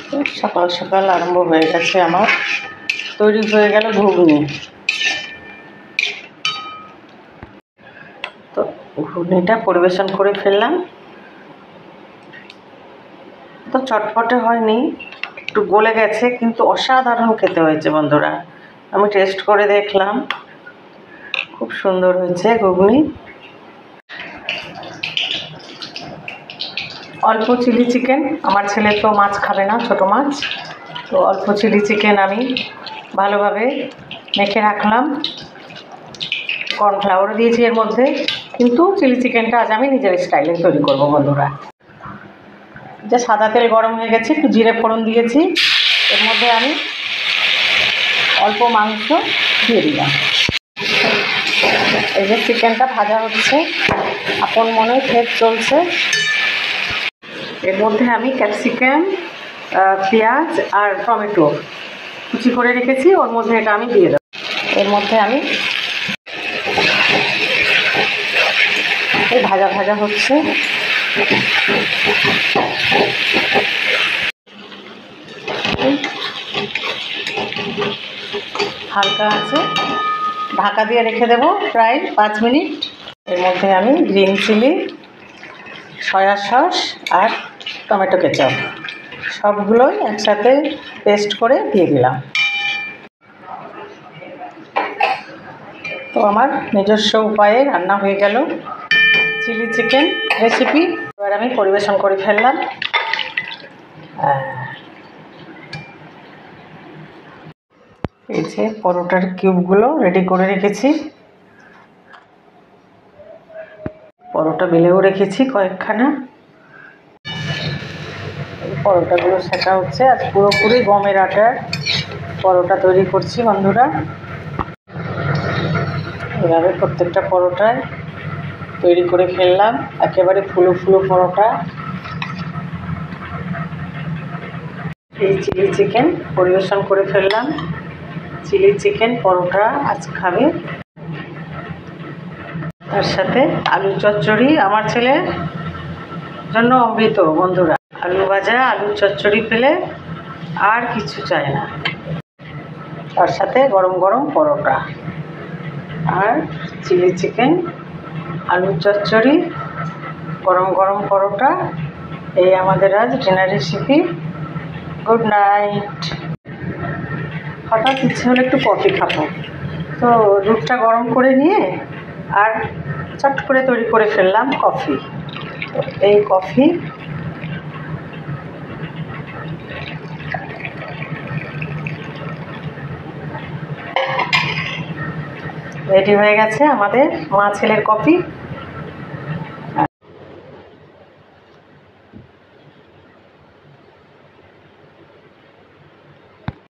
সকাল সকাল আরম্ভ হয়ে গেছে আমার, তৈরি হয়ে গেল ঘুগনি। তো ঘুগনিটা পরিবেশন করে ফেললাম। তো চটপটে হয়নি, একটু গলে গেছে, কিন্তু অসাধারণ খেতে হয়েছে বন্ধুরা। আমি টেস্ট করে দেখলাম, খুব সুন্দর হয়েছে ঘুগনি। অল্প চিলি চিকেন, আমার ছেলে তো মাছ খাবে না, ছোটো মাছ, তো অল্প চিলি চিকেন আমি ভালোভাবে মেখে রাখলাম। কর্নফ্লাওয়ারও দিয়েছি এর মধ্যে, কিন্তু চিলি চিকেনটা আজ আমি নিজের স্টাইলে তৈরি করব বন্ধুরা। যে সাদা তেল গরম হয়ে গেছে, একটু জিরে ফোড়ন দিয়েছি, এর মধ্যে আমি অল্প মাংস দিয়ে দিলাম। এই যে চিকেনটা ভাজা হচ্ছে, আপন মনে খেত চলছে। এর মধ্যে আমি ক্যাপসিকাম, পেঁয়াজ আর টমেটো কুচি করে রেখেছি, ওর মধ্যে এটা আমি দিয়ে দেবো। এর মধ্যে আমি এই ভাজা ভাজা হচ্ছে। হালকা আছে, ঢাকা দিয়ে রেখে দেবো প্রায় 5 মিনিট। এর মধ্যে আমি গ্রিন চিলি, সয়া সস আর টমেটো কেচাপ সবগুলোই একসাথে পেস্ট করে দিয়ে দিলাম। তো আমার নিজস্ব উপায়ে রান্না হয়ে গেল চিলি চিকেন রেসিপি। এবার আমি পরিবেশন করে ফেললাম। এই যে পরোটার কিউবগুলো রেডি করে রেখেছি, পরোটা বেলেও রেখেছি কয়েকখানা। এই পরোটাগুলো সেঁকা হচ্ছে। আজ পুরোপুরি গমের আটার পরোটা তৈরি করছি বন্ধুরা। এভাবে প্রত্যেকটা পরোটায় তৈরি করে ফেললাম, একেবারে ফুলো ফুলো পরোটা। এই চিলি চিকেন পরিবেশন করে ফেললাম। চিলি চিকেন পরোটা আজ খাবে, তার সাথে আলু চচ্চড়ি। আমার ছেলের জন্য অমৃত বন্ধুরা, আলু ভাজা আলু চচ্চড়ি পেলে আর কিছু চায় না। তার সাথে গরম গরম পরোটা আর চিলি চিকেন, আলু চচ্চড়ি, গরম গরম পরোটা। এই আমাদের আজ ডিনার রেসিপি। Good night. হঠাৎ ইচ্ছে হলো একটু কফি খাবো, তো দুধটা গরম করে নিয়ে আর চট করে তৈরি করে ফেললাম কফি। তো এই কফি রেডি হয়ে গেছে আমাদের মা ছেলের কফি।